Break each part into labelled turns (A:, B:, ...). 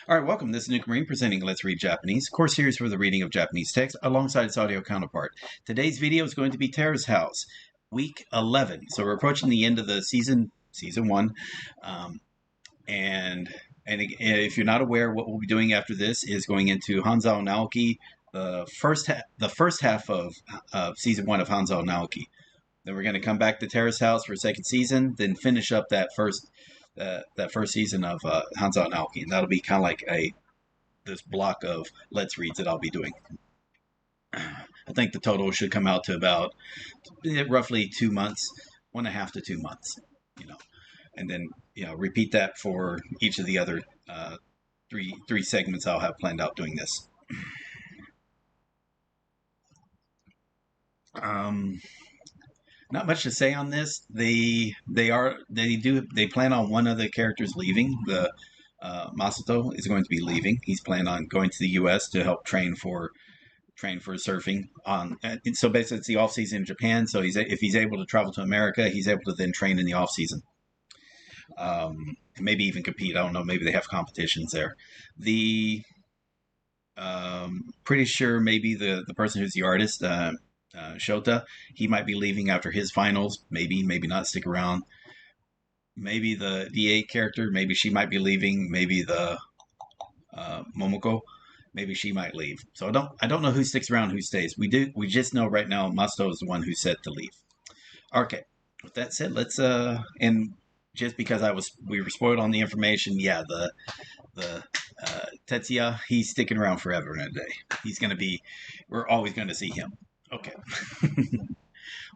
A: All right, welcome. This is Nuke Marine presenting Let's Read Japanese, course series for the reading of Japanese text alongside its audio counterpart. Today's video is going to be Terrace House, week 11. So we're approaching the end of the season one. And if you're not aware, what we'll be doing after this is going into Hanzao Naoki, the first half of season one of Hanzao Naoki. Then we're going to come back to Terrace House for a second season, then finish up that first season of Hanzao Naoki, and that'll be kind of like this block of Let's Reads that I'll be doing. I think the total should come out to about roughly 2 months, 1.5 to 2 months, and then repeat that for each of the other three segments I'll have planned out doing this. Not much to say on this. They plan on one of the characters leaving. The Masato is going to be leaving. He's planning on going to the U.S. to help train for surfing. So basically, it's the off season in Japan. So if he's able to travel to America, he's able to then train in the off season. Maybe even compete. I don't know. Maybe they have competitions there. Pretty sure maybe the person who's the artist. Shota, he might be leaving after his finals. Maybe not, stick around. Maybe the D8 character, maybe she might be leaving. Maybe the Momoko, maybe she might leave. So I don't know who sticks around, who stays. We just know right now Masato is the one who's set to leave. Okay, with that said, let's and just because we were spoiled on the information, yeah, the Tetsuya, he's sticking around forever and a day. He's gonna be, we're always gonna see him. Okay.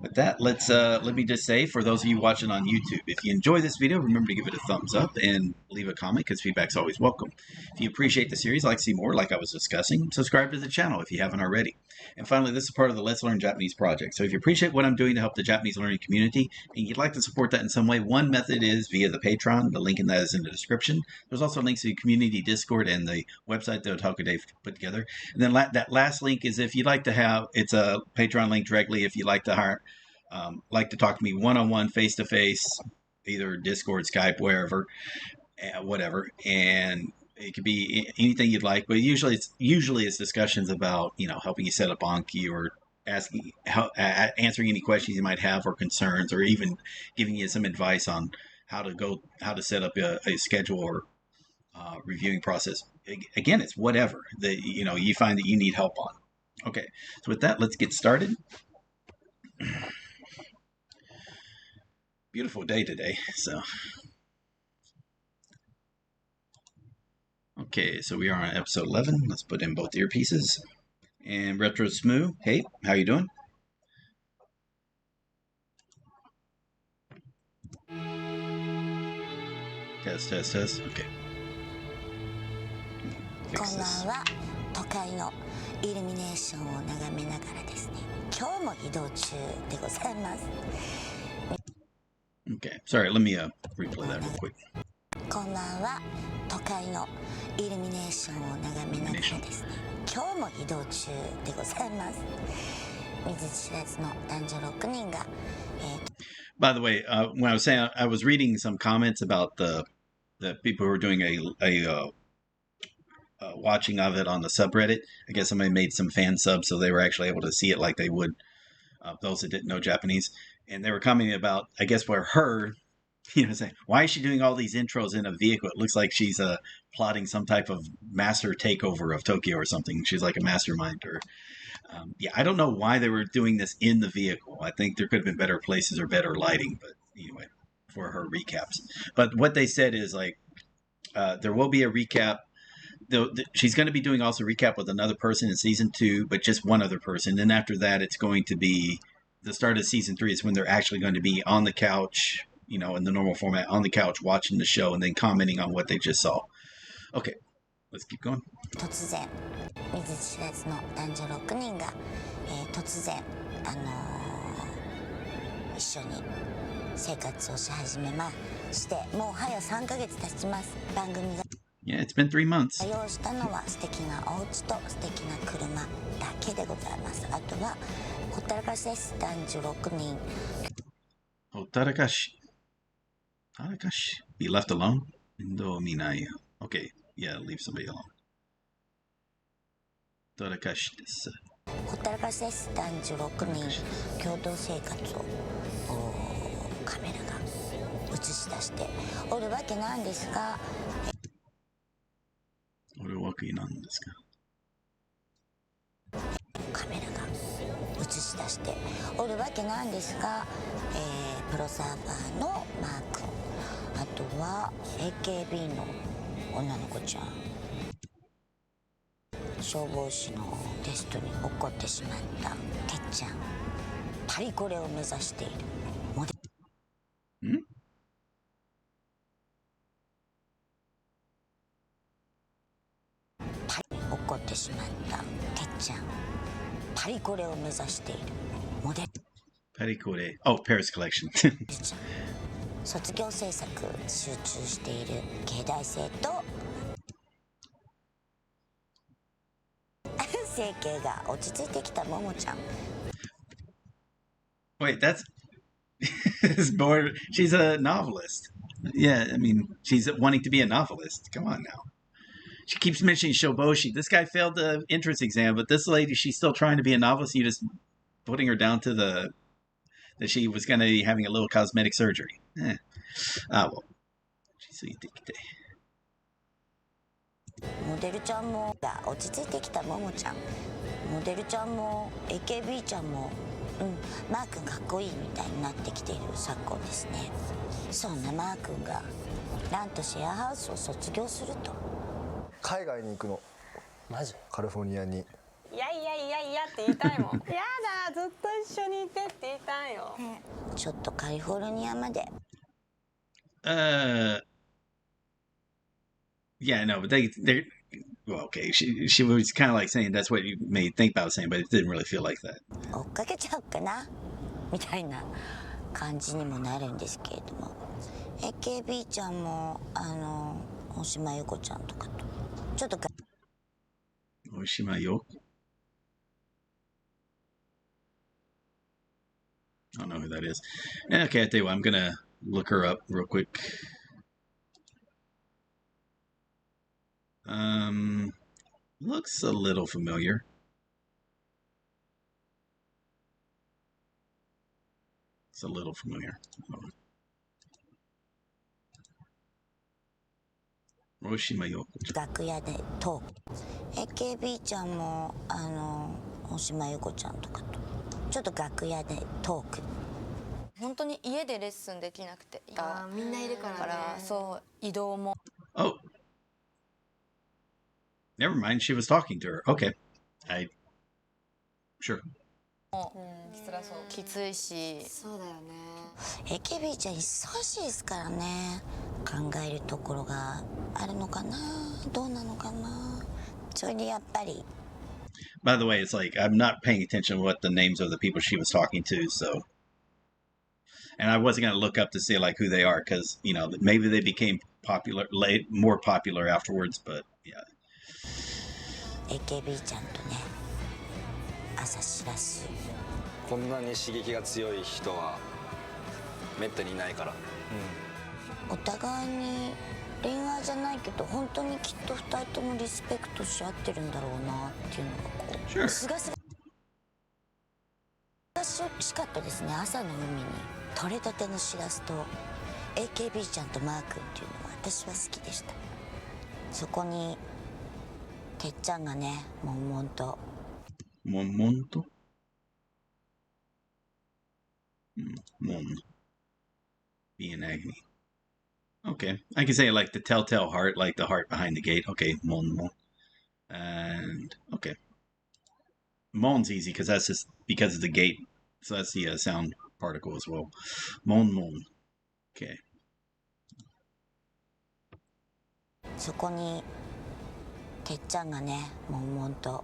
A: With that, let me just say, for those of you watching on YouTube, if you enjoy this video, remember to give it a thumbs up and leave a comment, because feedback's always welcome. If you appreciate the series, like to see more, like I was discussing, subscribe to the channel if you haven't already. And finally, this is part of the Let's Learn Japanese project. So if you appreciate what I'm doing to help the Japanese learning community, and you'd like to support that in some way, one method is via the Patreon. The link in that is in the description. There's also links to the community Discord and the website that Otaku Dave put together. And then that last link is if you'd like to have, it's a Patreon link directly if you'd like to talk to me one-on-one, face-to-face, either Discord, Skype, wherever, whatever, and it could be anything you'd like. But usually it's discussions about helping you set up Anki, or answering any questions you might have, or concerns, or even giving you some advice on how to set up a schedule or reviewing process. Again, it's whatever that you find that you need help on. Okay, so with that, let's get started. Beautiful day today, so. Okay, so we are on episode 11. Let's put in both earpieces. And Retro Smoo, hey, how you doing? Test. Okay. Fix this.
B: 都会のイルミネーションを眺めながらですね、今日も移動中でございます。
A: Okay, sorry, let me replay that real quick.
B: こんばんは、都会のイルミネーションを眺めながらですね、今日も移動中でございます。見ず知らずの男女6人が、
A: By the way, when I was saying, I was reading some comments about the people who were doing a watching of it on the subreddit. I guess somebody made some fan subs, so they were actually able to see it like they would those that didn't know Japanese. And they were commenting about, I guess, where her, saying, why is she doing all these intros in a vehicle? It looks like she's plotting some type of master takeover of Tokyo or something. She's like a mastermind. Or yeah, I don't know why they were doing this in the vehicle. I think there could have been better places or better lighting. But anyway, for her recaps. But what they said is there will be a recap. She's going to be doing also a recap with another person in season 2, but just one other person. And after that, it's going to be the start of season 3 is when they're actually going to be on the couch, in the normal format, on the couch watching the show and then commenting on what they just saw. Okay, let's keep going.
B: 突然見ず知らずの男女6人が、突然一緒に生活をし始めまして、もう早3ヶ月経ちます。番組が
A: Yeah, it's been 3 months.
B: 用意したのは素敵なお家と素敵な車だけでございます。あとはほったらかしです。男女6人。
A: ほったらかし。Be left alone? Okay. yeah, leave somebody alone. ほったらかしです。
B: ほったらかしです。男女6人共同生活をカメラが映し出しておるわけなんですが、
A: おるわけなんですか。
B: カメラが映し出しておるわけなんですが、プロサーファーのマー君、あとは AKB の女の子ちゃん、消防士のテストに落っこってしまったてっちゃん、パリコレを目指しているモデル、パリに落っこってしまったてっちゃん、パリコレを目指しているモデル、
A: パリコレ、oh, Paris Collection.
B: 卒業制作集中している芸大生と整形が落ち着いてきたももちゃん。
A: Wait, that's is more. She's a novelist. Yeah, I mean, she's wanting to be a novelist. Come on now. She keeps mentioning Shoboshi. This guy failed the entrance exam, but this lady, she's still trying to be a novelist. You just putting her down to the that she was going to be having a little cosmetic surgery. Ah, well.
B: モデルちゃんも落ち着いてきたももちゃん、モデルちゃんも AKB ちゃんも、マー君かっこいいみたいになってきている昨今ですね。そんなマー君がなんとシェアハウスを卒業すると。
C: 海外に行くの。
D: マジ？
C: カリフォルニアに。
E: いやいやいやいやって言いたいもん。やだ、ずっと一緒にいてって言いたいよ。
B: ちょっとカリフォルニアまで。
A: Yeah, no, but they well, okay. She was kind of like saying that's what you may think about saying, but it didn't really feel like that.
B: 追っかけちゃおうかなみたいな感じにもなるんですけれども、AKB ちゃんも大島優子ちゃんとかとちょっと
A: 大島優子 I don't know who that is. Okay, I tell you what, I'm gonna look her up real quick. Looks a little familiar. It's a little familiar. Roshima Yoko.
B: 楽屋でトーク、AKB ちゃんも大島優子ちゃんとかとちょっと楽屋でトーク。
F: 本当に家でレッスンできなくて、
E: みんないるからね。
F: だからそう移動も。
A: Oh. Never mind, she was talking to her. Okay. Sure.
F: 辛そう。きついし。
E: そうだよね。
B: AKB ちゃん忙しいですからね。考えるところがあるのかな、どうなのかな。それでやっぱり。
A: By the way, it's like I'm not paying attention to what the names of the people she was talking to, so. And I wasn't gonna look up to see like who they are, because maybe they became more popular afterwards, but yeah.
B: AKB ちゃんとね、朝しらす。
D: こんなに刺激が強い人はめったにいないから。
B: お互いに恋愛じゃないけど本当にきっと2人ともリスペクトし合ってるんだろうなっていうのがこう、
A: Sure.
B: すがすがしかったですね。朝の海に取れたてのしらすと AKB ちゃんとマー君っていうのは私は好きでした。そこにてっちゃんがね、悶々と。
A: 悶々と? Mon. Be in agony. Okay. I can say like the telltale heart, like the heart behind the gate. Okay. Mon, mon. And, okay. Mon's easy because that's just because of the gate. So that's the sound particle as well. Mon, mon. Okay.
B: そこにてっちゃんがね、悶々と。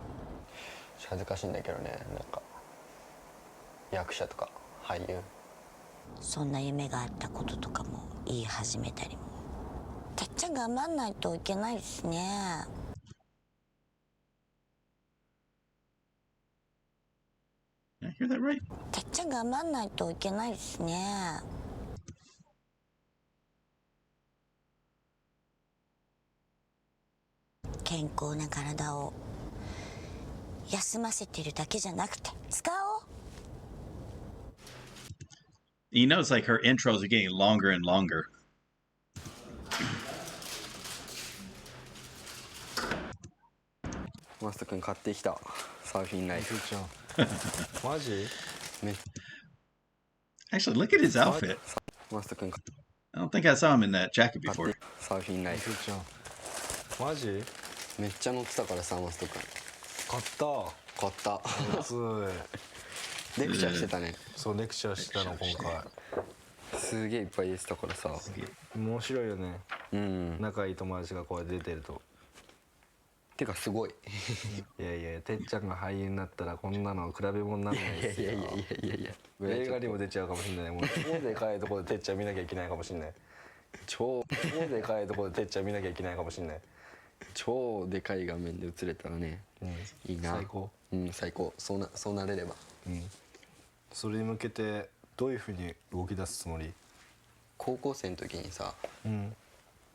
D: 恥ずかしいんだけどね、なんか役者とか俳優、
B: そんな夢があったこととかも言い始めたりも。てっちゃん頑張んないといけないですね。
A: Did I hear that right?
B: てっちゃん頑張んないといけないですね。健康な体を休ませてるだけじゃなくて使おう。
A: You notice like her intros are getting longer and longer.
D: マスト君買ってきたサーフィンライフ。
C: ちゃんマジ？
D: め
A: Actually, look at his outfit.
D: マスト君買
A: I don't think I saw him in that jacket
D: っ
A: before.
D: てサーフィンライフ。
C: ちゃんマジ？
D: めっちゃ乗ってたからさ、マスト君
C: 買った
D: 買った
C: 安い。
D: レクチャーしてたね。
C: そうレクチャーしたの今回。
D: すげえいっぱい入れてたからさ。
C: 面白いよね。
D: うん
C: 仲いい友達がこうやって出てると。
D: てかすごい。
C: いやいや、てっちゃんが俳優になったらこんなの比べ物にならないですよ。映画にも出ちゃうかもしれない。もう超でかいところでてっちゃん見なきゃいけないかもしれない。超でかいところでてっちゃん見なきゃいけないかもしれない。
D: 超でかい画面で映れたらね、いいな。
C: 最高。
D: うん最高。そうなれれば。
C: それに向けてどういうふうに動き出すつもり？
D: 高校生の時にさ、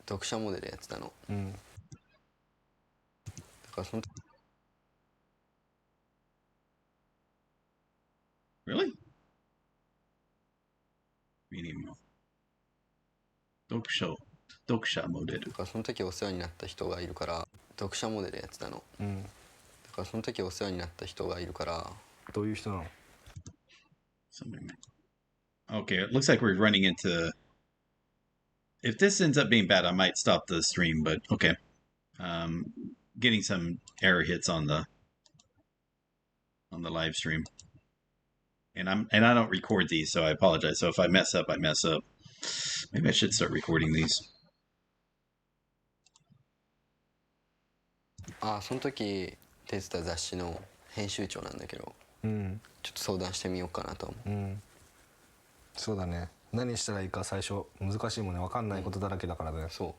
D: 読者モデルやってたの。だからその
A: Really? Meaning, 読者モデル。
D: だからその時お世話になった人がいるから読者モデルやってたの。だからその時お世話になった人がいるから。
C: どういう人なの？
A: Okay, it looks like we're running into. If this ends up being bad, I might stop the stream. But okay, getting some error hits on the live stream, and I don't record these, so I apologize. So if I mess up, I mess up. Maybe I should start recording these.
D: その時出てた雑誌の編集長なんだけど、ちょっと相談してみようかなと思う。
C: そうだね。何したらいいか最初難しいもんね。分かんないことだらけだからね。
D: そう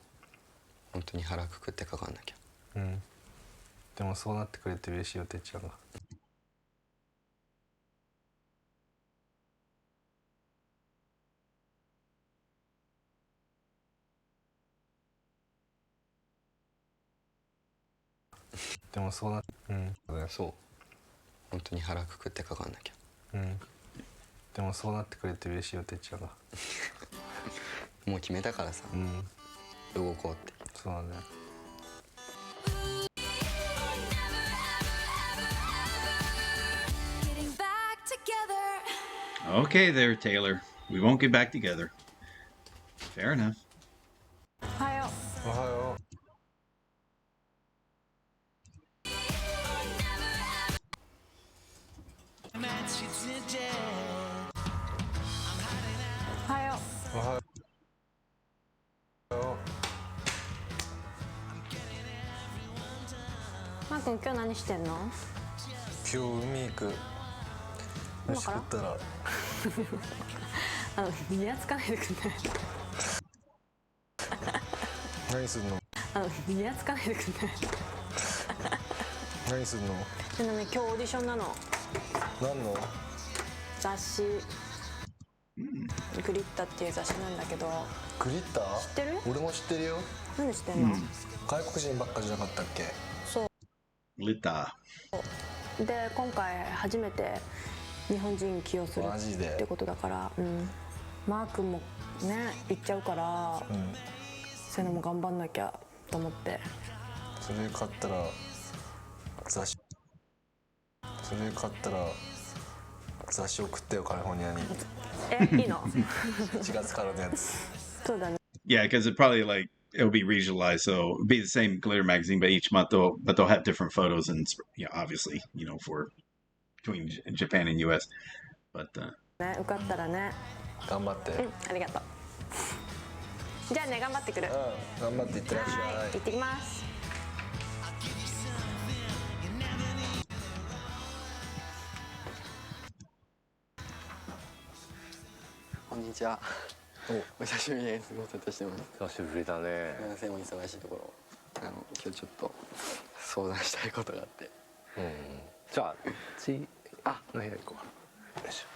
D: 本当に腹くくってかかんなきゃ。
C: でもそうなってくれて嬉しいよ、てっちゃんが。でもそうな
D: そう本当に腹くくってかかんなきゃ。
C: でもそうなってくれて嬉しいよ、てっちゃんが。
D: もう決めたからさ、動こうって。
C: そうだね。
A: Okay, there, Taylor. We won't get back together. Fair enough.
E: おはよ
C: おはよう。
E: おはよ
C: おはよう。
E: マー君今日何してんの？
C: 今日海行く。飯食ったら。
E: にやつかないでくんない？
C: 何すんの？
E: にやつかないでくんない？
C: 何すんの？
E: でもね、今日オーディションなの。
C: 何の？
E: 雑誌グリッタっていう雑誌なんだけど。
C: グリッター？
E: 知ってる？
C: 俺も知ってるよ。
E: 何知ってんの？
C: 外国人ばっかじゃなかったっけ？
E: そう
A: Lita.
E: で今回初めて日本人起用する
C: マジで
E: ってことだから、マー君もね行っちゃうから、そういうのも頑張んなきゃと思って。
C: それ買ったら雑誌送ってよ、カリフォルニアに。
E: いいの？1
C: 月からのやつ。
E: そうだね。
A: Yeah, because it probably like it'll be regionalized, so it'll be the same glitter magazine, but each month they'll have different photos, and obviously, for between Japan and U.S. But
E: ね、受かったらね。
C: 頑張って。
E: ありがとう。じゃあね、頑張ってくる。
C: 頑張っていってらっしゃい。
E: 行ってきます。
D: こんにちは。お久しぶりです。ご無沙汰してます。
G: 久しぶりだね。
D: すみません、お忙しいところ。今日ちょっと相談したいことがあって。
G: じゃあ次の部屋行こう。よいしょ。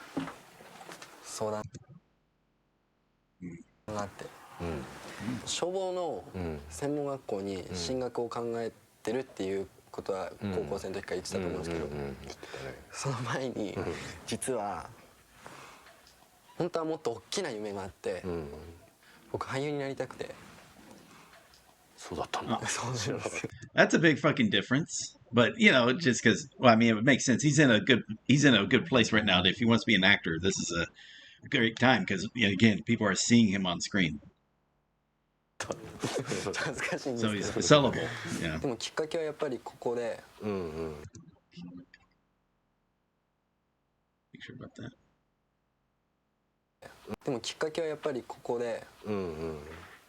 D: 相談があって、消防の専門学校に進学を考えってるっていうことは高校生の時から言ってたと思うんですけど、その前に実は本当はもっと大きな夢があって、僕俳優になりたくて。
G: そうだったんだ。
D: そう知らなかった。
A: That's a big fucking difference. But you know, just because, well, I mean, it makes sense. He's in a good place right now. If he wants to be an actor, this is a great time because, you know, again, people are seeing him on screen,
D: 恥ずかしいんで
A: so
D: す
A: he's
D: けど、
A: sellable. Yeah.
D: でもきっかけはやっぱりここで、
A: Make sure about that.
D: でもきっかけはやっぱりここで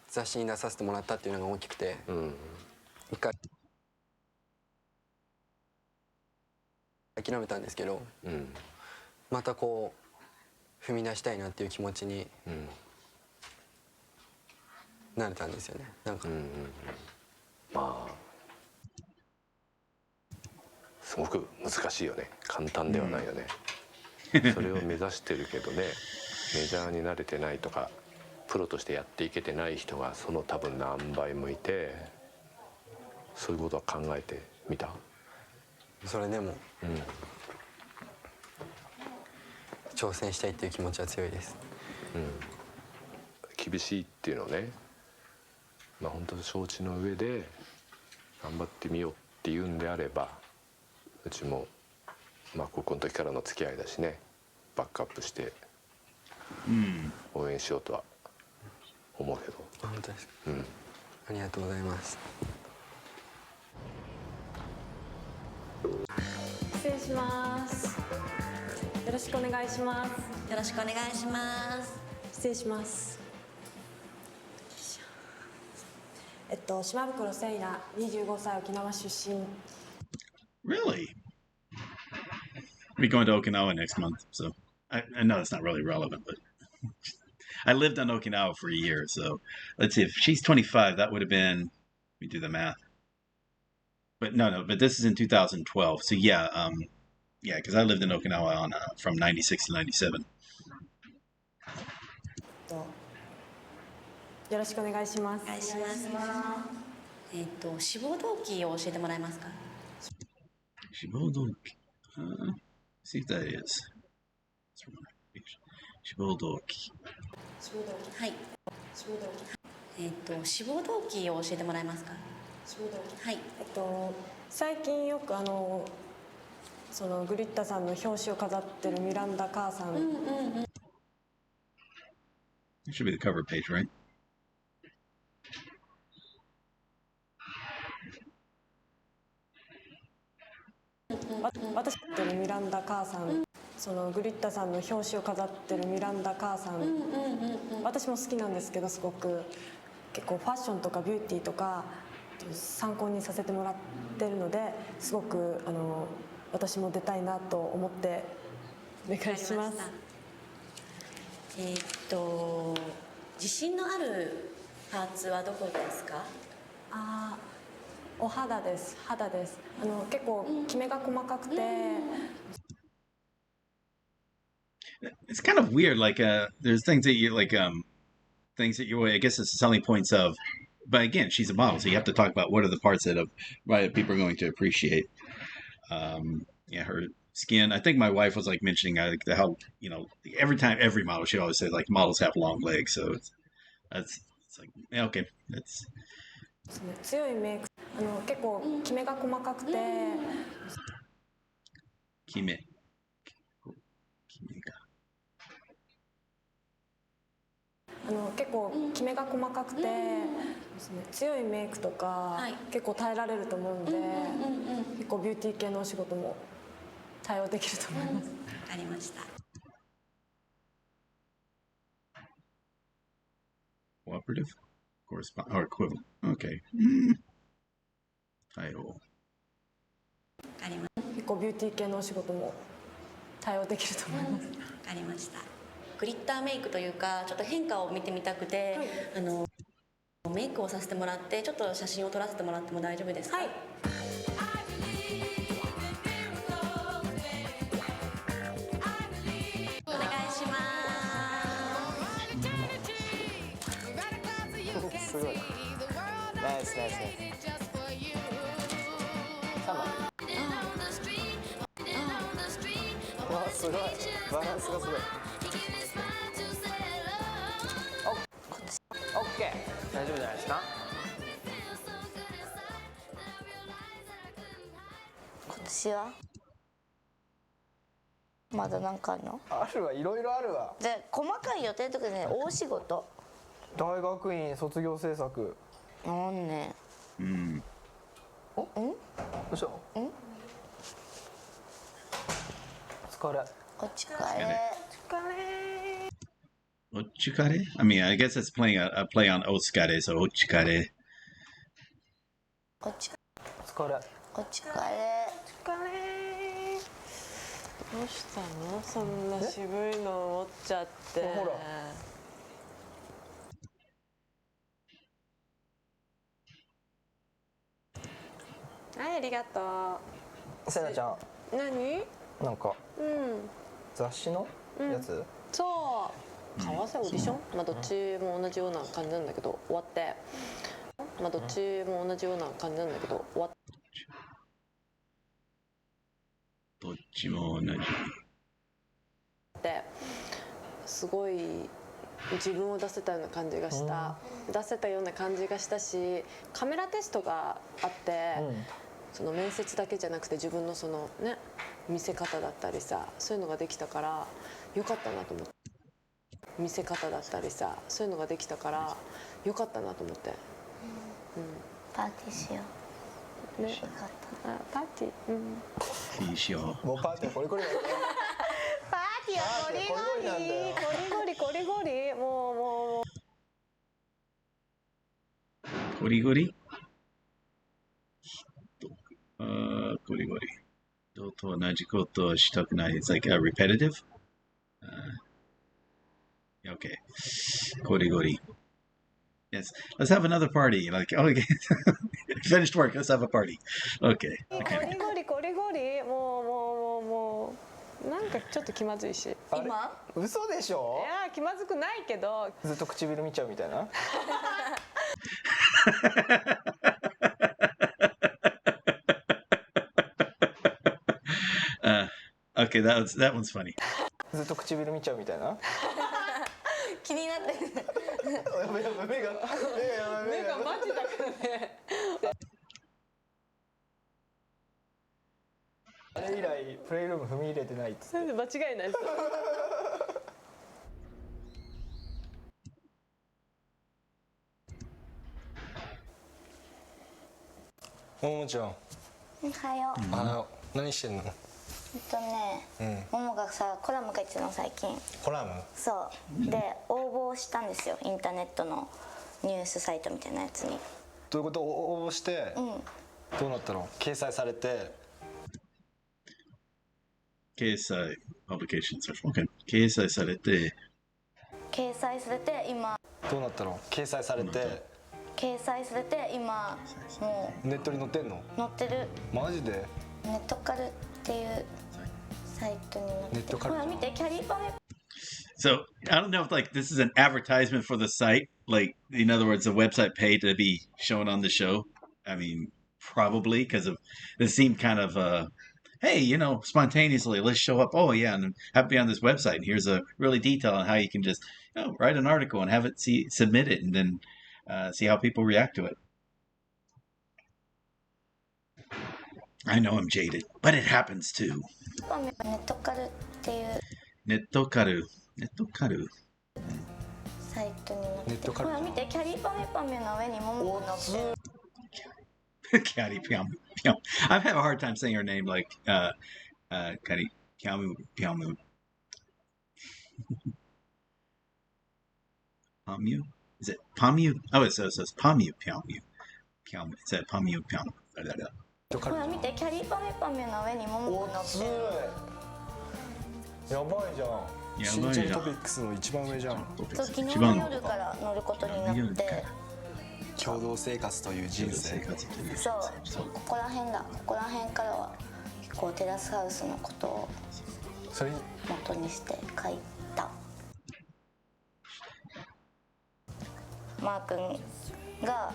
D: 雑誌に出させてもらったっていうのが大きくて、一回諦めたんですけど、またこう踏み出したいなっていう気持ちになれたんですよね。なんか、
G: まあすごく難しいよね。簡単ではないよね。それを目指してるけどね、メジャーに慣れてないとかプロとしてやっていけてない人がその多分何倍もいて、そういうことは考えてみた？
D: それでも、挑戦したいっていう気持ちは強いです。
G: 厳しいっていうのをね、まあ本当に承知の上で頑張ってみようっていうんであれば、うちもまあ高校の時からの付き合いだしね、バックアップして応援しようとは思うけど。
D: 本当ですか。ありがとうございます。
E: 失礼します。よろしくお願いします。
B: よろしくお願いします。
E: 失礼します。島袋せいら、25歳、沖縄出身。
A: Really? We're going to Okinawa next month, so I know it's not really relevant, but I lived on Okinawa for a year, so let's see. If she's 25, that would have been. Let me do the math. But no. But this is in 2012, so yeah, because I lived in Okinawa from 96 to 97.
E: よろしくお願いします。
B: お願いします。志望動機を教えてもらえますか？
A: Shibodoki. See if that is. Shibodoki.
B: はい。志望動機を教えてもらえますか？はい。
E: 最近よくそのグリッタさんの表紙を飾ってるミランダ母さん。
A: It should be the cover page, right?
E: 私ってるミランダ母さん、そのグリッタさんの表紙を飾ってるミランダ母さん、私も好きなんですけど、すごく結構ファッションとかビューティーとか参考にさせてもらってるので、すごく私も出たいなと思ってお願いします。
B: 自信のあるパーツはどこですか？
E: お肌です。肌です。結構キメが細かくて。
A: It's kind of weird. Like, there's things that you like, things that you, I guess, it's selling points of. But again, she's a model, so you have to talk about what are the parts that people are going to appreciate. Her skin. I think my wife was like mentioning how every model she always says like models have long legs, so it's like okay, that's
E: 強いメイク。結構キメが細かくて。
A: キメが。
E: 結構キメが細かくて、強いメイクとか、結構耐えられると思うんで、結構ビューティー系のお仕事も対応できると思います。
B: わかりました。
A: Cooperative, correspond or equivalent. Okay. 対応。
E: 結構ビューティー系のお仕事も対応できると思います。
B: わかりました。グリッターメイクというか、ちょっと変化を見てみたくて、メイクをさせてもらって、ちょっと写真を撮らせてもらっても大丈夫ですか？はい。お願いします。
D: すごい。ナイスナイスナイス。
C: すごいバランスがすごい。オッケー大丈夫じゃないですか。
B: 今年はまだなんかあるの？
C: あるわ、いろいろあるわ。
B: で細かい予定とかね、大仕事。
C: 大学院卒業制作。
B: なんね。
C: どうしたの？疲れ。
B: お疲れ。
A: Ochikare? I mean, I guess it's playing a play on Otsukare, so Ochikare.
B: お疲れ。
C: 疲れ。
B: お疲れ。
E: どうしたの？そんな渋いの持っちゃって
C: ほら
E: はい、ありがと
C: せなちゃん、
E: う。何？
C: なんか
E: うん
C: 雑誌のやつ？
E: そう顔合わせオーディション、まあどっちも同じような感じなんだけど終わって、まあどっちも同じような感じなんだけど終わって、
A: どっちも同じ。
E: すごい自分を出せたような感じがした、出せたような感じがしたし、カメラテストがあって、その面接だけじゃなくて自分のそのね見せ方だったりさ、そういうのができたからよかったなと思って、見せ方だったりさ、そういうのができたからよかったなと思って、
B: パーティーしよう。
E: ね、
B: よかった。
E: あパーティー、
A: いいしよ
C: もうパーティーこれこれだよ。
E: パーティーはゴリゴリゴリゴリもう
A: ゴリゴリゴリゴリ。人と同じことをしたくない。It's like repetitive? Okay. ゴリゴリ。Yes. Let's have another party. Like, oh, okay. Finished work. Let's have a party. Okay.
E: ゴリゴリゴリゴリもうなんかちょっと気まずいし、い
B: 今？
C: 嘘でしょ？
E: や気まずくないけど、
C: ずっと唇見ちゃうみたいな。
A: Okay, that one's funny.
C: ずっと唇見ちゃうみたいな。
B: 気になってる。
C: やばいやばい目が
E: マジだからね。
C: あれ以来プレイルーム踏み入れてないっつって。
E: 間違いないです。
C: ももちゃん、
B: おはよう。
C: 何してんの？
B: ももがさコラム書いてたの最近。
C: コラム？
B: そうで応募したんですよ、インターネットのニュースサイトみたいなやつに。
C: どういうこと？応募して、どうなったの？掲載されて。
A: 掲載 publication search. Okay. 掲載されて
B: 今
C: どうなったの？掲載されて
B: 今も
C: ネットに載ってんの？
B: う載ってる。
C: マジで？
B: ネットカルっていうサイトに載ってる。ほら見て、キャリーパメ。
A: So I don't know if like this is an advertisement for the site. Like in other words, the website paid to be shown on the show. I mean, probably because of this seemed kind of hey, spontaneously let's show up. Oh yeah, and have it be on this website. And here's a really detail on how you can just write an article and have it submit it, and then see how people react to it. I know I'm jaded, but it happens too.
B: ネットカルっていう
A: ネットカル
B: サイトに載ってる。
C: ネットカル
B: ほら見て、キャリーパメパメの上にももが乗ってる。
A: Kari Piamu. I have a hard time saying her name like Kari Piamu. Pamu? Is it Pamu? Oh, it says Pamu Piamu. It said Pamu Piamu.
B: ほら見て、キャリーパメパメの上にももが乗ってる。
C: やばいじゃん。新チェントピックスの一番上じゃん。
B: そう、昨日の夜から乗ることになって。
C: 共同生活という人生。
B: そう、ここら辺からはこうテラスハウスのことを
C: それ
B: 元にして書いた。マー君が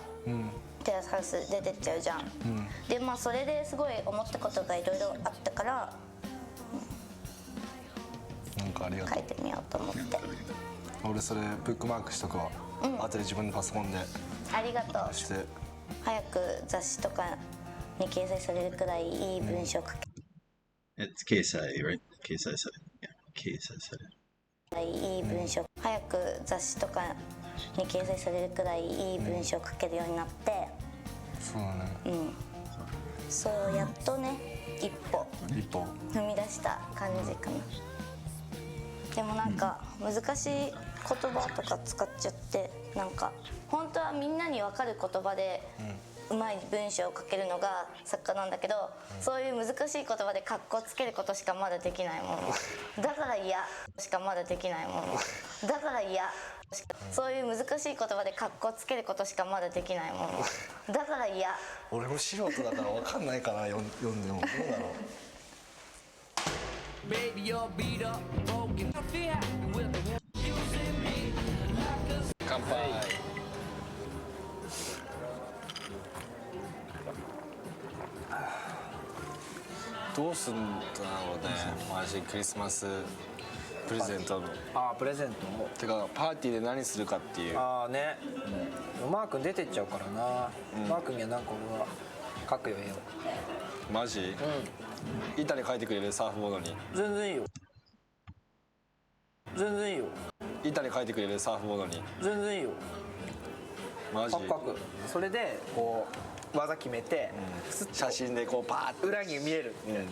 B: テラスハウス出てっちゃうじゃん、でそれですごい思ったことがいろいろあったから、
C: なんかありがと
B: 書いてみようと思って。
C: う。俺それブックマークしとくわ。後で自分のパソコンで
B: ありがとう。
C: して。
B: 早く雑誌とかに掲載されるくらいいい文章書け。
A: It's Keisai, right? Keisai said it. Yeah, Keisai said it.
B: いい文章、早く雑誌とかに掲載されるくらいいい文章書けるようになって、
C: そうだね。
B: そうやっとね一歩踏み出した感じかな。でもなんか難しい言葉とか使っちゃって、なんか本当はみんなに分かる言葉でうまい文章を書けるのが作家なんだけど、そういう難しい言葉でカッコつけることしかまだできないものだから嫌しかまだできないものだから嫌、そういう難しい言葉でカッコつけることしかまだできないものだから嫌。
C: 俺も素人だから分かんないかな、読んでもどうだろう。乾杯。どうすんだろうね、マジクリスマスプレゼントの。
H: ああプレゼント
C: てかパーティーで何するかっていう。
H: ああね、マー君出てっちゃうからな、マー君にはなんか俺は書くよ絵を。
C: マジ？板に書いてくれるサーフボードに。
H: 全然いいよ、全然いいよ、
C: 板に書いてくれるサーフボードに。
H: 全然いいよ、
C: マジ？
H: 書く。それでこう技決めて、
C: 写真でこうパーッと
H: 裏に見えるみたいな。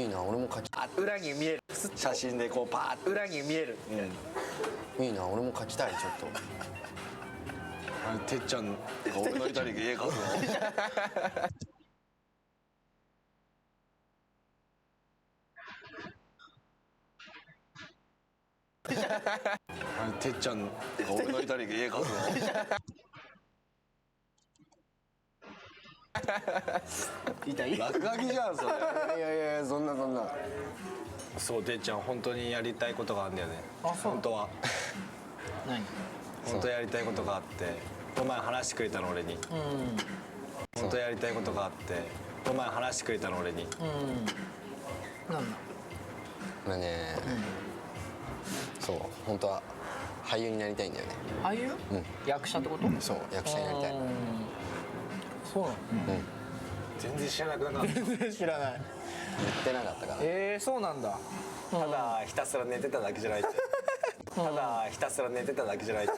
D: いいな、俺も書き
H: 裏に見える、
C: 写真でこうパーッと
H: 裏に見えるみたいな。
D: いいな、俺も書きたい。ちょっと
C: てっちゃんが俺の板に絵描くの。てっちゃんが俺の板に絵描くの。
H: 痛い？
C: 落書きじゃんそれ。
D: いやそんな
C: そう、てっちゃん本当にやりたいことがあるんだよね。
H: あ、そう。
C: 本当は
H: 何？
C: 本当やりたいことがあって、この前話してくれたの俺に。本当やりたいことがあって、この前話してくれたの俺に。
H: なんだ？
D: 俺ね、そう本当は俳優になりたいんだよね。
H: 俳優？役者ってこと？
D: そう役者になりたい。
H: そうなの？
C: 全然知らなくなかった。
H: 全然知らない。
D: 言ってなかったから。
H: そうなんだ。
C: ただひたすら寝てただけじゃないって。ただひたすら寝てただけじゃないって。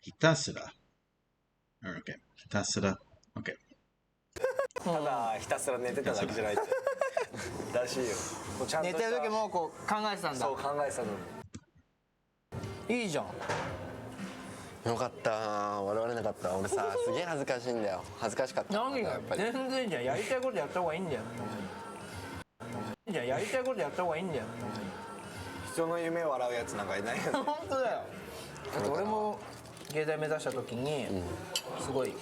A: Hitasura. Okay. Hitasura. Okay.
C: ただひたすら寝てただけじゃないって。らしいよ。ちゃんと
H: 寝てる時もこう考えてたんだ。
C: そう考えてたのに。
H: いいじゃん。
D: よかった、笑われなかった。俺さ、すげえ恥ずかしいんだよ。恥ずかしかった。
H: 何が
D: やっぱり
H: 全然じゃん、やりたいことやった方がいいんだよ。じゃあやりたいことやった方がいいんだよ。
C: 人の夢を笑うやつなんかいないよね。
H: 本当だよ。だって俺も芸大目指した時にすごい。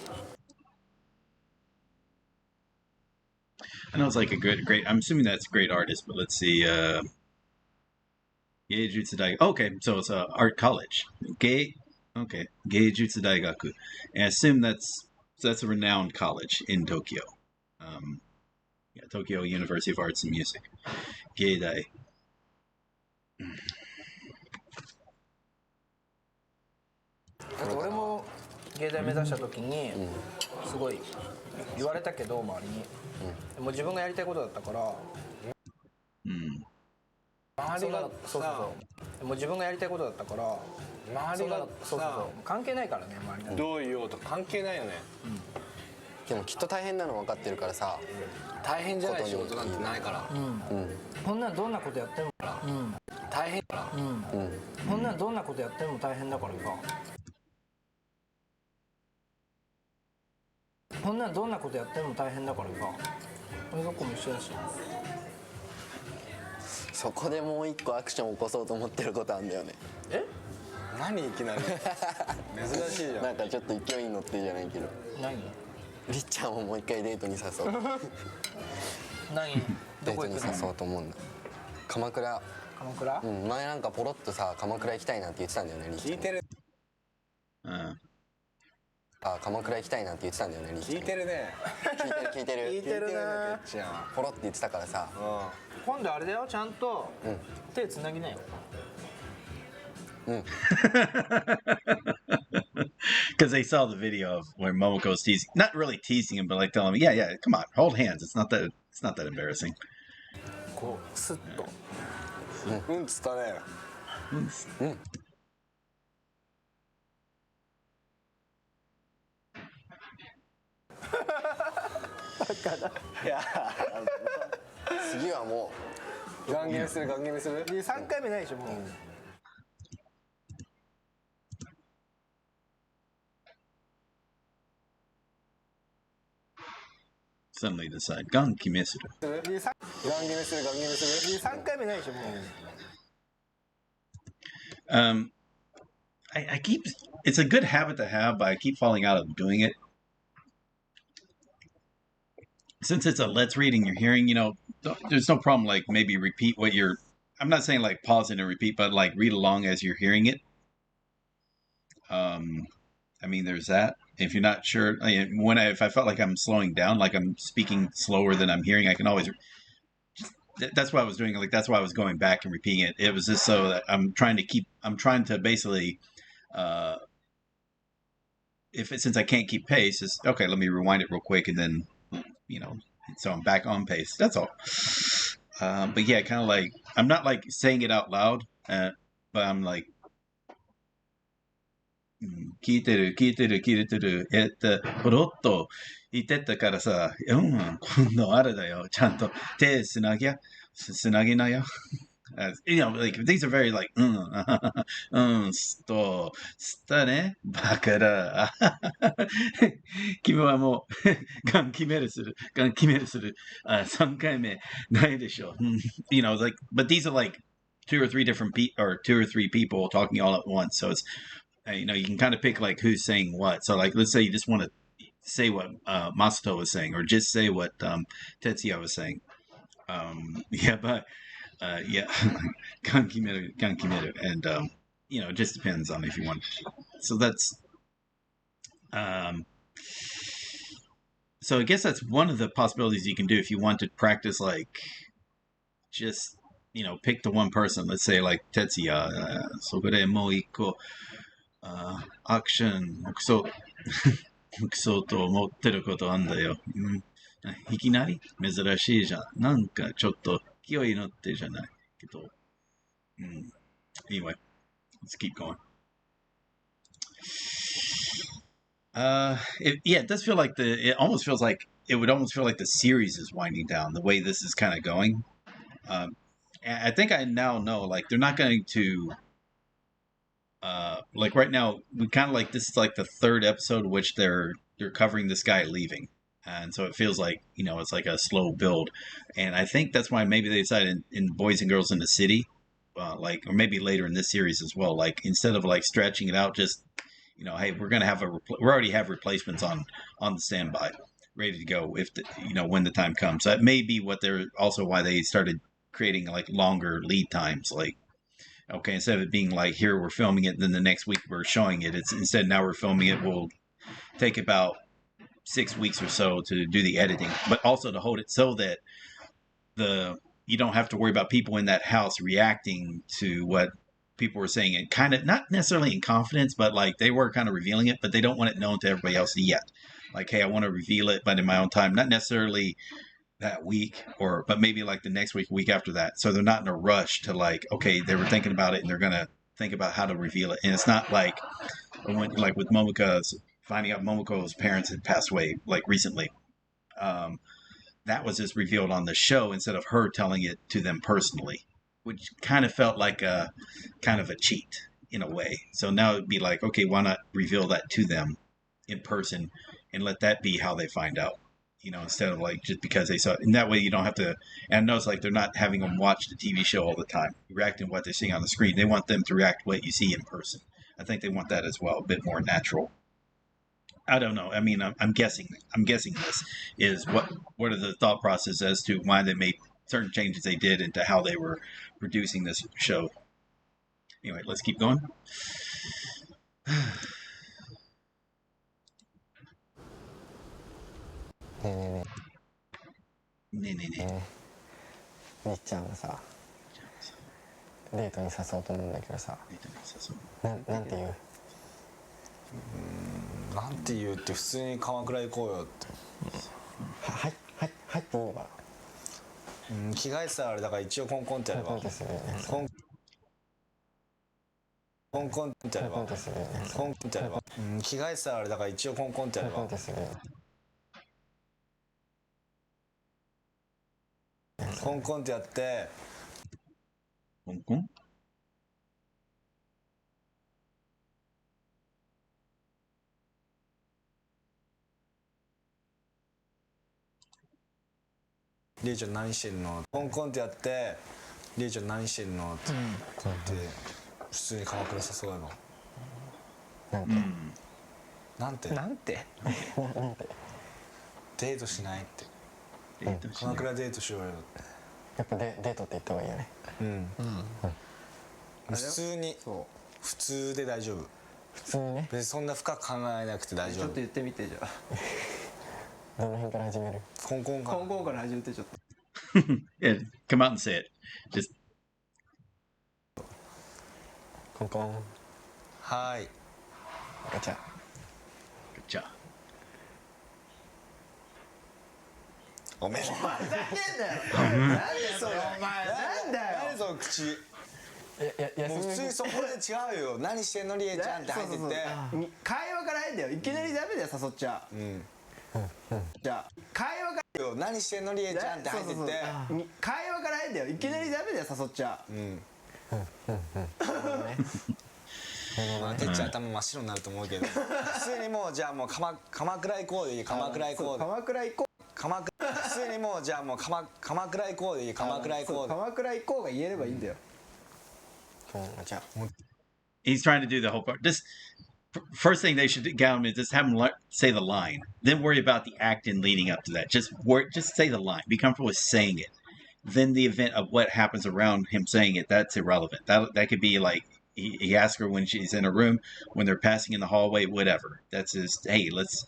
A: I know it's like a great. I'm assuming that's a great artist, but let's see. Geijutsu Daigaku. Okay, so it's a art college. Okay, Geijutsu Daigaku. And I assume that's a renowned college in Tokyo. Yeah, Tokyo University of Arts and Music. Geidai.
H: 俺も芸大目指した時にすごい言われたけど周りに、もう自分がやりたいことだったから、周りがそうもう自分がやりたいことだったから周りがそう関係ないからね、周りが
C: どう言おうと関係ないよね。
D: でもきっと大変なの分かってるからさ。
C: 大変じゃない仕事なんてないから。
H: こんなんどんなことやっても
C: 大変だから。
H: こんなんどんなことやっても大変だからさ。こんなんどんなことやっても大変だからさ。俺どこも一緒だし。
D: そこでもう一個アクションを起こそうと思ってることあるんだよね。
C: 何いきなり。珍しいじゃん。
D: なんかちょっと勢いに乗ってるじゃないけど。
H: 何？
D: りっちゃんをもう一回デートに誘う。
H: 何？
D: デートに
H: どこ行くの？
D: 誘おうと思うんだ。鎌倉。
H: 鎌倉？
D: 前なんかポロッとさ、鎌倉行きたいなって言ってたんだよね。
C: 聞いてる。
D: あ、鎌倉行きたいなんて言ってたんだよね、リキちゃん。
C: 聞いてるね。
D: 聞いてる
C: 聞いてるな。
D: てっちゃんポロって言ってたからさ。
H: 今度あれだよ、ちゃんと手つなぎなよ。
A: Because they saw the video of where Momoko's teasing, not really teasing him, but like telling him, yeah, yeah, come on, hold hands. It's not that embarrassing.
C: こうスッと。
D: うんつったね。
C: いや。
D: 次はもうガン決めするガン決めする。
H: 3回目ないでしょもう。
A: Suddenly decide, gun kimisuru.
D: ガン決めするガン決めする。
H: 3回目ないでしょもう。
A: I keep, it's a good habit to have, but I keep falling out of doing it. Since it's a let's read and you're hearing, there's no problem, like maybe repeat what I'm not saying like pause it and repeat, but like read along as you're hearing it. I mean, there's that. If you're not sure, if I felt like I'm slowing down, like I'm speaking slower than I'm hearing, I can always. That's what I was doing. Like that's why I was going back and repeating it. It was just so that I'm trying to basically, since I can't keep pace, it's okay. Let me rewind it real quick, and then, so I'm back on pace. That's all. But yeah, kind of like I'm not like saying it out loud, but I'm like. 聞いてるポロッと言ってたからさ、今度あれだよ、ちゃんと手つなげなよ。like these are very like 吸ったね、バカだ。君はもうガン決めるする、3回目ないでしょ。like, but these are like two or three people talking all at once, so it's. You can kind of pick like who's saying what. So like, let's say you just want to say what Masato was saying, or just say what Tetsuya was saying. But yeah, gankimeru, and it just depends on if you want. So that's so I guess that's one of the possibilities you can do if you want to practice like just pick the one person. Let's say like Tetsuya. そこでもう一個。アクション、クソと思ってることあんだよ。いきなり珍しいじゃん。なんかちょっと勢い乗ってじゃないけど。Anyway, let's keep going. It does feel like it almost feels like it would almost feel like the series is winding down the way this is kind of going. I think I now know like they're not going to. Like right now, we kind of like this is like the third episode in which they're covering this guy leaving, and so it feels like it's like a slow build, and I think that's why maybe they decided in Boys and Girls in the City, or maybe later in this series as well, like instead of like stretching it out, just hey, we're gonna have we already have replacements on the standby, ready to go if when the time comes. So that may be why they started creating like longer lead times, like. Okay, instead of it being like here we're filming it, then the next week we're showing it. It's instead now we're filming it. We'll take about 6 weeks or so to do the editing, but also to hold it so that you don't have to worry about people in that house reacting to what people were saying, and kind of not necessarily in confidence, but like they were kind of revealing it, but they don't want it known to everybody else yet. Like, hey, I want to reveal it, but in my own time, not necessarily that week but maybe like the next week after that, so they're not in a rush to like, okay, they were thinking about it and they're gonna think about how to reveal it. And it's not like with Momoko's finding out Momoko's parents had passed away like recently, that was just revealed on the show instead of her telling it to them personally, which kind of felt like a kind of a cheat in a way. So now it'd be like, okay, why not reveal that to them in person and let that be how they find out, instead of like just because they saw it. And that way you don't have to. And I know it's like they're not having them watch the TV show all the time, reacting to what they're seeing on the screen. They want them to react to what you see in person. I think they want that as well, a bit more natural. I don't know. I mean, I'm guessing this is what are the thought process as to why they made certain changes they did into how they were producing this show. Anyway, let's keep going.
D: ねえねえね
A: ねえねえね
D: え、りっちゃんがさデートに誘おうと思うんだけどさ、なんて言う？
C: なんて言うって普通に鎌倉行こうよって。
D: はいって言えば。
C: 着替えてたらあれだから一応コンコンってやれば。
D: コンですよね。
C: コンコンってやれば。
D: コンですよね。
C: コンコンってやれば。着替えてたらあれだから一応コンコンってやれば。
D: コンですよね。
C: コンコンってやって。
A: コンコン。
C: りえちゃん何してんの？コンコンってやってりえちゃん何してんのって言って普通に鎌倉誘えば。なんてデートしないって。鎌倉デートしようよって。
D: やっぱデートって言った方がいいよね。
C: 普通に普通で大丈夫。
D: 普通にね。
C: 別にそんな深く考えなくて大丈夫。
H: ちょっと言ってみてじゃあ。
D: どの辺から始める？
C: コンコンから。
H: コンコンから始めてちょっと。
A: Yeah, come out and say it. Just
D: コンコン。
C: はーい。
D: ガチャ。
A: じゃあ。
C: おめえ。
H: ふざけんなよ。なんでそれお前なんだよ。
C: 何その口。もう普通にそこで違うよ。何してんのりえちゃんって入ってって。
H: 会話から入んだよ。いきなりダメだよ誘っちゃう。じゃあ会話から
C: よ。何してんのりえちゃんって入ってって。
H: 会話から入んだよ。いきなりダメだよ誘っちゃう。
C: てっちゃん頭真っ白になると思うけど普通にもうじゃあもう鎌倉行こうでいい。鎌倉行こうで。
H: 鎌倉行こう。
C: 普通にもうじゃあもう鎌倉行こうでいい。鎌倉行こうで。
H: 鎌倉行こうが言えればいいんだよ。
D: じゃあ。
A: He's trying to do the whole part. Just first thing they should get him is just have him say the line. Then worry about the acting leading up to that. Just say the line. Be comfortable with saying it. Then the event of what happens around him saying it, that's irrelevant. That could be like he asks her when she's in a room, when they're passing in the hallway, whatever. That's just hey, let's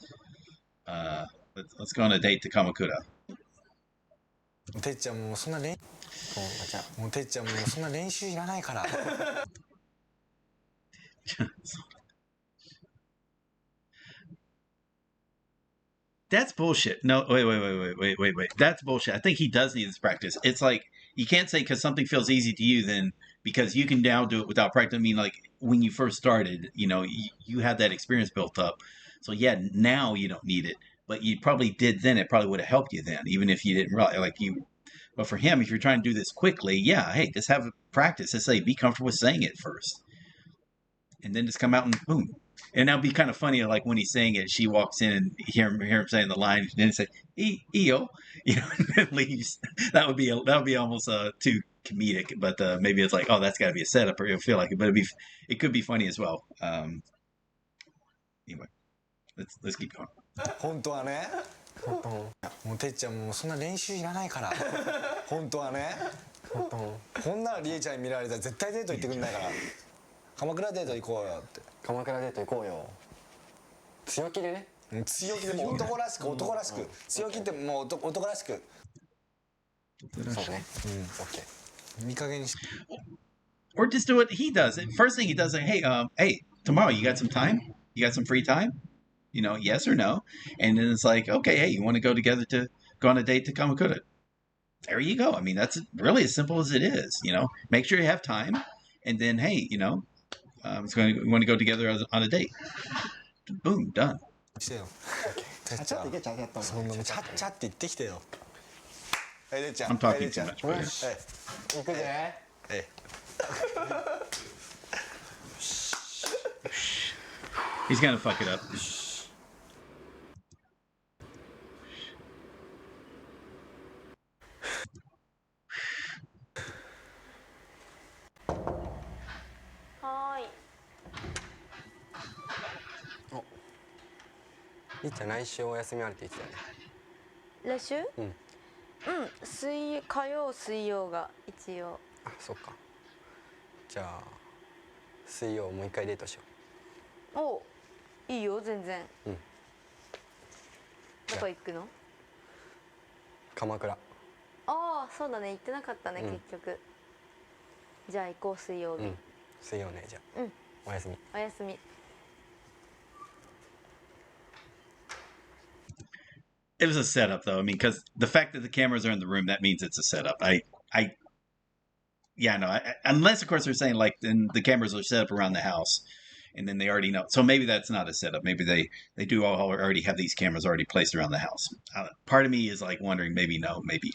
A: go on a date to Kamakura.
C: てっちゃんもうそんな練もうてっちゃんもうそんな練習いらないから。
A: That's bullshit. No, wait. That's bullshit. I think he does need this practice. It's like you can't say because something feels easy to you, then because you can now do it without practice. I mean, like when you first started, you had that experience built up. So yeah, now you don't need it, but you probably did then. It probably would have helped you then, even if you didn't realize. But for him, if you're trying to do this quickly, yeah, hey, just have practice. Just say, be comfortable with saying it first, and then just come out and boom. And that'll be kind of funny, like when he's saying it, she walks in and hear him saying the line, and then say "eo," and then leaves. That would be almost too comedic, but maybe it's like, oh, that's got to be a setup, or you'll feel like it. But it could be funny as well. Anyway, let's keep going.
C: 本当はね。もうてっちゃんもうそんな練習いらないから。本当はね。こんなのりえちゃんに見られたら絶対デート行ってくんないから。鎌倉デート行こうよって。
D: 鎌倉デート行こうよ。強気でね。
C: 強気でもう男らしく強気ってもう男らしく。
D: そうね。OK。
C: いい加減にし。
A: Or just do what he does. First thing he does is, hey, tomorrow you got some time? You got some free time? Yes or no. And then it's like, okay, hey, you want to go together to go on a date to Kamakura? There you go. I mean, that's really as simple as it is. Make sure you have time. And then, hey, we want to go together on a date. Boom, done.
C: してよ。
H: ちゃっちゃっていけちゃっと。
C: そんなちゃっちゃって言ってきてよ。はい、でちゃん。
A: I'm talking too much. But yeah.
D: 行くぜ。
A: He's gonna fuck it up.
D: りっちゃん来週お休みあるって言ってたよね。
F: 来週？火曜水曜が一応。
D: あ、そっか。じゃあ水曜もう一回デートしよ
F: お、いいよ全然。
D: うん。
F: どこ行くの？
D: 鎌倉。
F: ああそうだね、行ってなかったね、結局。じゃあ行こう、水曜日。
D: 水曜ね、じゃあ。おやすみ。
F: おやすみ。
A: It was a setup, though. I mean, because the fact that the cameras are in the room, that means it's a setup. Yeah, no. Unless, of course, they're saying like then the cameras are set up around the house, and then they already know. So maybe that's not a setup. Maybe they do already have these cameras already placed around the house. Part of me is like wondering, maybe no, maybe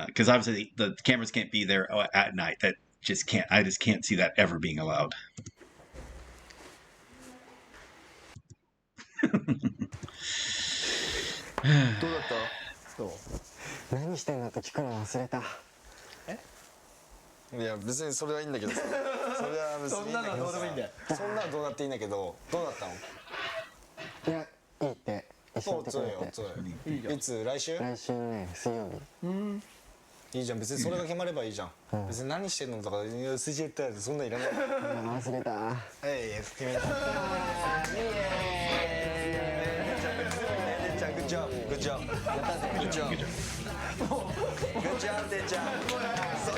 A: because obviously the cameras can't be there at night. That just can't. I just can't see that ever being allowed.
C: どうだった？どう？
D: 何してんだって聞くの忘れた。
C: いや別にそれはいいんだけどさ。それは別にいいんだけどさ。そんなのどうでもいいんだよ。そんなのどうだっていいんだけど、どうだったの？
D: いや、いいって一緒にいてくれて。
C: いつ？来週？
D: 来週ね、水曜日。
C: いいじゃん、別にそれが決まればいいじゃん。別に何してんのとか水中行ったらそんなんいらない。
D: 忘れた。
C: 決めた。Good job, good job, good job. Good job, てっちゃん。そ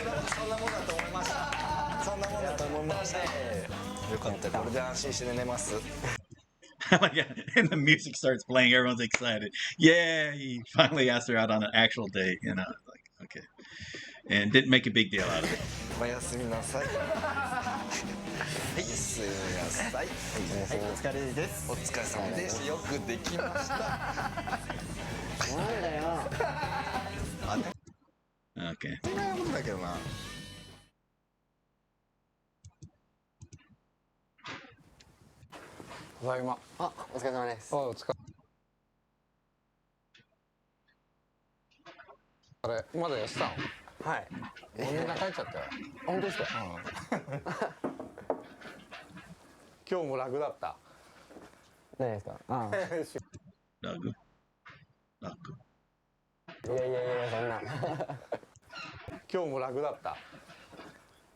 C: んなもんだと思いました。そんなもんだと思いました。よかった、これで安心して寝れます。
A: And the music starts playing. Everyone's excited. Yeah, he finally asked her out on an actual date. You know, like okay, and didn't make a big deal out of it.
C: おやすみなさい。はい、すみなさい。はい、お疲れです。お疲れ様です。よくできました。
D: なんだよ。
A: Okay.
C: そんなことだけどな。
D: ただいま。あ、お疲れ様です。
C: お疲れ。あれ、まだやってたの？
D: はい。
C: みんな帰っちゃったよ。
D: 本当ですか？
C: 今日も楽だった。
D: 何ですか？ああ。
A: Doug.
D: いやいやいや、そんな。
C: 今日も楽だった。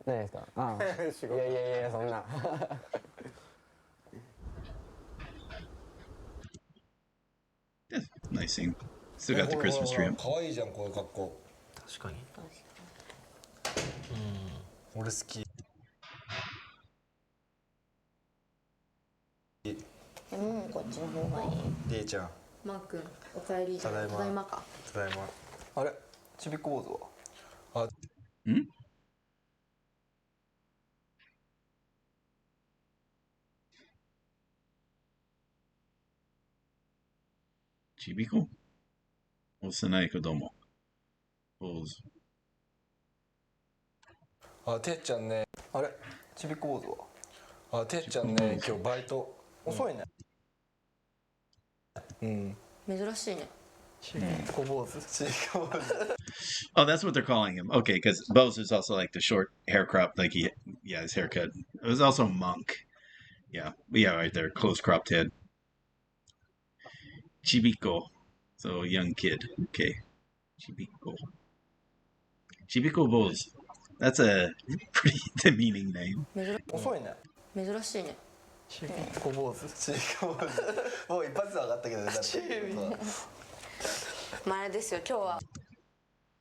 D: 何ですか？ああ。いやいやいや、そんな。
A: Nice scene. Still got the Christmas tree up.
C: 可愛いじゃん、こういう格好。
H: 確かに。
C: 俺好き。
B: もうこっちの方がいい。
C: りえちゃん。
F: マー君、おかえり。
C: ただいま。
F: ただいまか。
C: ただいま。あれ、ちびっこ坊主は。
A: Hmm? Chibiko? Osanai Kodomo. Pose.
C: あ、てっちゃんね。あれ、ちびっこ坊主は。あ、てっちゃんね、今日バイト遅いね。うん。
F: 珍しいね。
C: ちびっこ坊主。ちびっこ坊主。
A: Oh, that's what they're calling him. Okay, because Bose is also like the short hair crop, like his haircut. It was also Monk. Yeah, right there, close cropped head. Chibiko, so young kid. Okay, Chibiko Bose. That's a pretty demeaning name.
C: 遅いね。
F: 珍しいね。
C: ちびっこ坊主。ちびっこ坊主。もう一発で分かったけどね。
F: まああれですよ、今日は。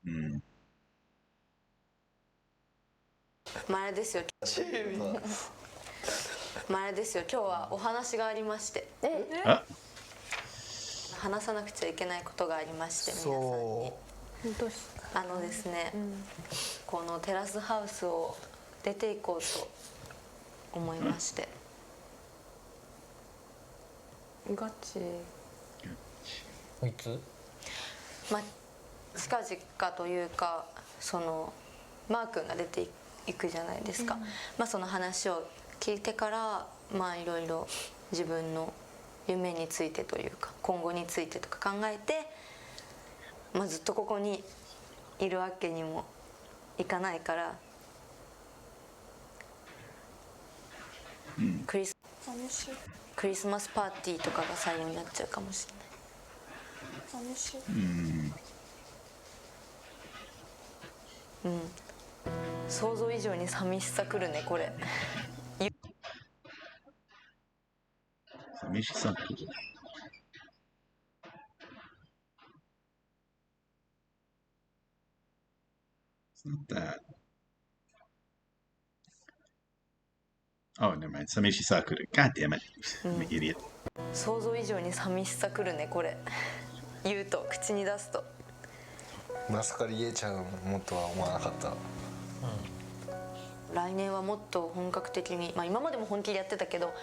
A: Mm.
F: まああれですよ。まああれですよ、今日はお話がありまして。
A: Ah,
F: 話さなくちゃいけないことがありまして、皆さんに。あのですね、このテラスハウスを出ていこうと思いまして。
E: ガチ。
C: いつ？
F: まあ近々というか、そのマー君が出ていくじゃないですか。まあその話を聞いてから、まあいろいろ自分の夢についてというか今後についてとか考えて、まあずっとここにいるわけにもいかないから、クリスマスパーティーとかが採用になっちゃうかもしれない。想像以上に寂しさくるねこれ。
A: Samishi-san. Not that. Oh, never mind. Samishi Sakura. God damn it. I'm an idiot.
F: 想像以上に寂しさくるねこれ言うと口に出すと。
C: まさかりえちゃんもっとは思わなかった。
F: 来年はもっと本格的に、まあ、今までも本気でやってたけど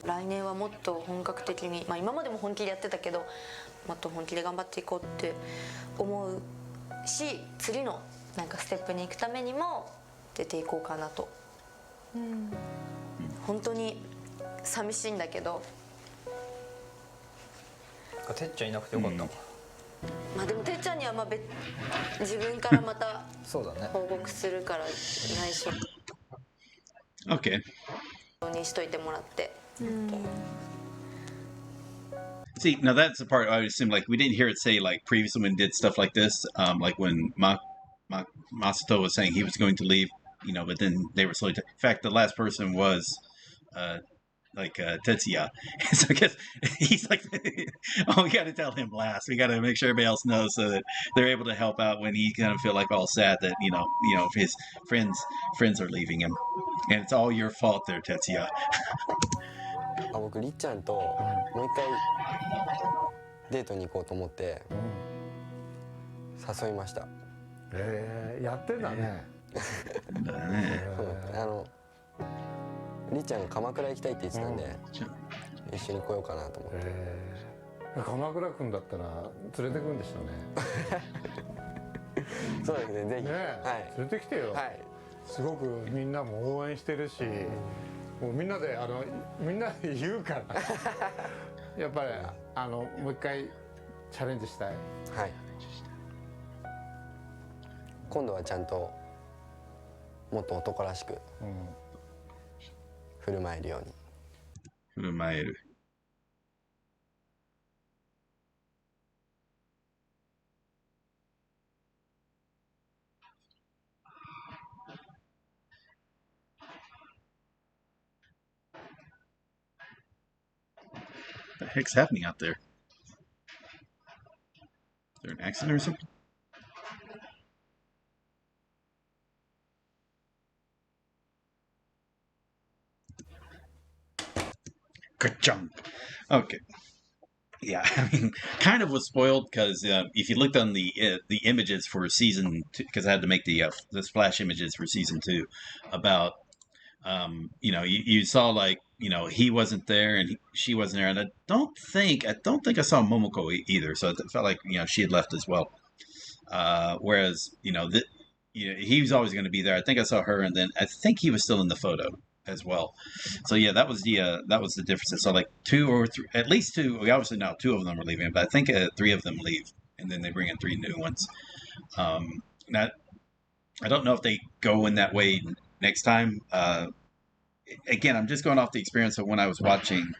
F: 来年はもっと本格的に、まあ、今までも本気でやってたけどもっと本気で頑張っていこうって思うし次のなんかステップに行くためにも出ていこうかなと、本当に寂しいんだけど
H: てっちゃんいなくてよかった、
F: まあでもてっちゃんにはまあ自分からまた
H: そうだね
F: 報告するから内緒
A: Okay.
F: にしといてもらって。
A: See, now that's the part I would assume. Like, we didn't hear it say like previously when did stuff like this. Like when Masato was saying he was going to leave, you know, but then they were slowly. In fact, the last person was, Tetsuya. So I guess he's like, oh, we got to tell him last. We got to make sure everybody else knows so that they're able to help out when he kind of feel like all sad that you know his friends are leaving him, and it's all your fault there, Tetsuya.
D: 僕りっちゃんともう一回デートに行こうと思って誘いました。
I: やってんだね。
D: りっちゃんが鎌倉行きたいって言ってたんで、一緒に来ようかなと思って。
I: 鎌倉くんだったら連れてくんでしょうね。
D: そうですね、ぜひ、
I: はい、連れてきてよ。はい、すごくみんなも応援してるし、もうみんなで言うからやっぱりもう一回チャレンジしたい。はい。
D: 今度はちゃんともっと男らしく振る舞えるように。
A: 振る舞える。What the heck's happening out there? Is there an accident or something? Ka-chunk. Okay. Yeah, I mean, kind of was spoiled because if you looked on the images for season 2, because I had to make the splash images for season 2, about you saw like he wasn't there and she wasn't there, and I don't think I saw Momoko either, so it felt like she had left as well. Whereas he was always going to be there. I think I saw her, and then I think he was still in the photo as well. So yeah, that was the difference. So like 2 or 3, at least 2. We obviously now 2 of them are leaving, but I think 3 of them leave, and then they bring in 3 new ones. Now, I don't know if they go in that way next time. Again, I'm just going off the experience of when I was watching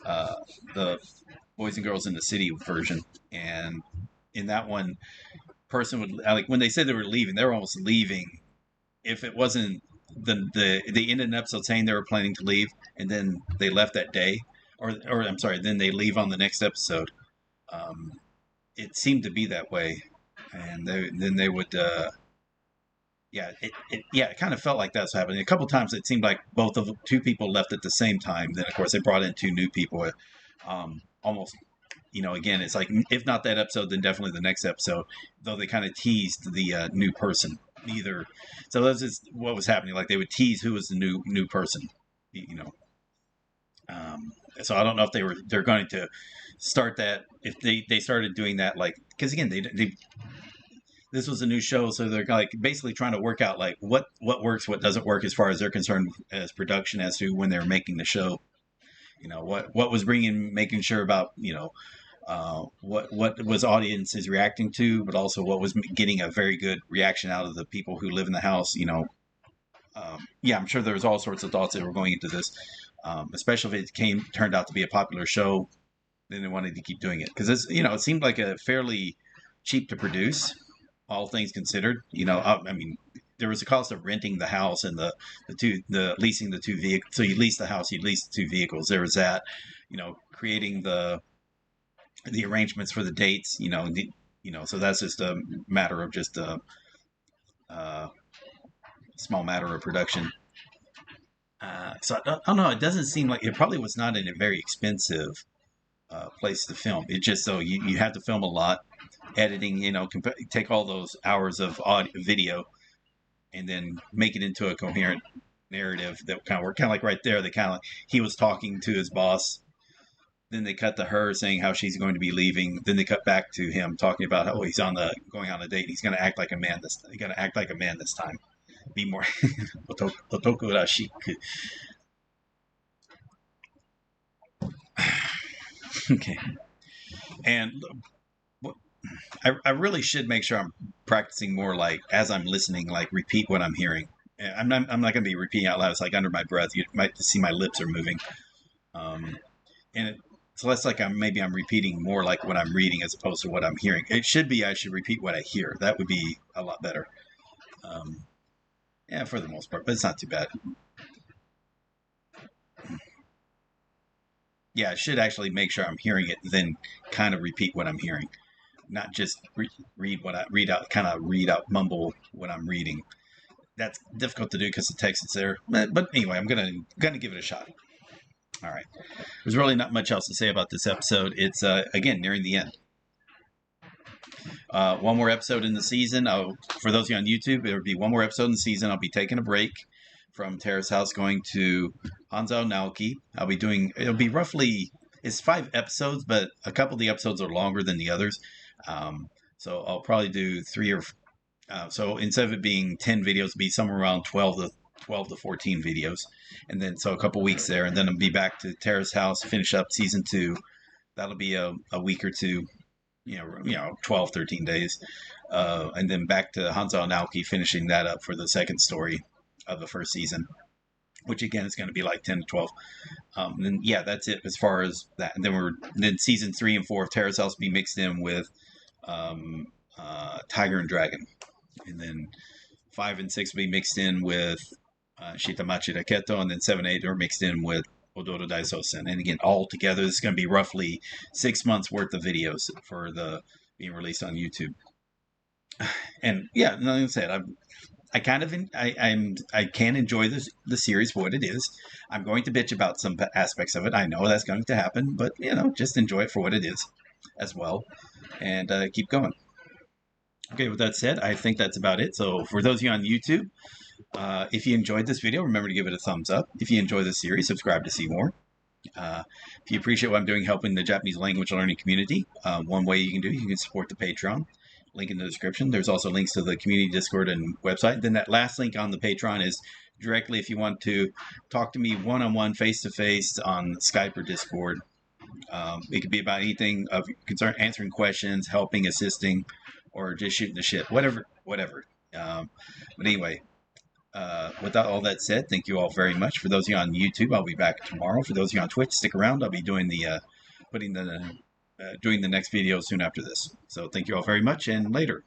A: the Boys and Girls in the City version, and in that one, person would like when they said they were leaving, they were almost leaving. If it wasn't they ended an episode saying they were planning to leave, and then they left that day, or I'm sorry, then they leave on the next episode. It seemed to be that way, and then they would. It kind of felt like that's happening. A couple times it seemed like 2 people left at the same time. Then of course they brought in 2 new people. Almost, again, it's like if not that episode, then definitely the next episode. Though they kind of teased the new person. So that's just what was happening. Like they would tease who was the new person. So I don't know if they're going to start that if they started doing that, like because again they this was a new show, so they're like basically trying to work out like what works, what doesn't work as far as they're concerned as production as to when they're making the show. What was making sure about what was audiences reacting to, but also what was getting a very good reaction out of the people who live in the house. I'm sure there was all sorts of thoughts that were going into this, especially if it turned out to be a popular show. Then they wanted to keep doing it because it seemed like a fairly cheap to produce. All things considered, I mean, there was a cost of renting the house and the leasing the two vehicles. So you lease the house, you lease the two vehicles. There was that, creating the arrangements for the dates. So that's just a matter of just a small matter of production. So I don't know. It doesn't seem like it probably was not in a very expensive place to film. It's just so you have to film a lot, editing. Take all those hours of audio, video, and then make it into a coherent narrative that kind of worked. Kind of like right there, he was talking to his boss. Then they cut to her saying how she's going to be leaving. Then they cut back to him talking about how he's going on a date. He's going to act like a man this. He's going to act like a man this time. Be more otoku rashiku. Okay, and I really should make sure I'm practicing more, like as I'm listening, like repeat what I'm hearing. I'm not going to be repeating out loud. It's like under my breath. You might see my lips are moving, and it's less like I'm repeating more like what I'm reading as opposed to what I'm hearing. It should be I should repeat what I hear. That would be a lot better. Yeah, for the most part, but it's not too bad. Yeah, I should actually make sure I'm hearing it, then kind of repeat what I'm hearing, not just read out, mumble what I'm reading. That's difficult to do because the text is there. But anyway, I'm gonna give it a shot. All right. There's really not much else to say about this episode. It's again nearing the end. One more episode in the season. For those of you on YouTube, there will be one more episode in the season. I'll be taking a break from Terrace House, going to Hanzao Naoki. It'll be roughly, it's 5 episodes, but a couple of the episodes are longer than the others. So I'll probably do 3 or, so instead of it being 10 videos, it'll be somewhere around 12 to 14 videos. And then, so a couple weeks there, and then I'll be back to Terrace House, finish up season 2. That'll be a week or two, 12, 13 days. And then back to Hanzao Naoki, finishing that up for the second story of the first season, which again is going to be like 10 to 12. And yeah, that's it as far as that. And then season 3 and 4 of Terrace House will be mixed in with Tiger and Dragon. And then 5 and 6 will be mixed in with Shitamachi Raketo, and then 7 and 8 are mixed in with Odoro Daisosen. And again, all together, this is going to be roughly 6 months worth of videos for being released on YouTube. And yeah, like I said, I can enjoy the series for what it is. I'm going to bitch about some aspects of it. I know that's going to happen, but just enjoy it for what it is as well, and keep going. Okay, with that said, I think that's about it. So for those of you on YouTube, if you enjoyed this video, remember to give it a thumbs up. If you enjoy the series, subscribe to see more. If you appreciate what I'm doing helping the Japanese language learning community, one way you can support the Patreon. Link in the description. There's also links to the community Discord and website. Then that last link on the Patreon is directly if you want to talk to me one-on-one, face-to-face on Skype or Discord. It could be about anything of concern, answering questions, helping, assisting, or just shooting the shit. Whatever. But anyway, with all that said, thank you all very much. For those of you on YouTube, I'll be back tomorrow. For those of you on Twitch, stick around. I'll be doing doing the next video soon after this. So thank you all very much, and later.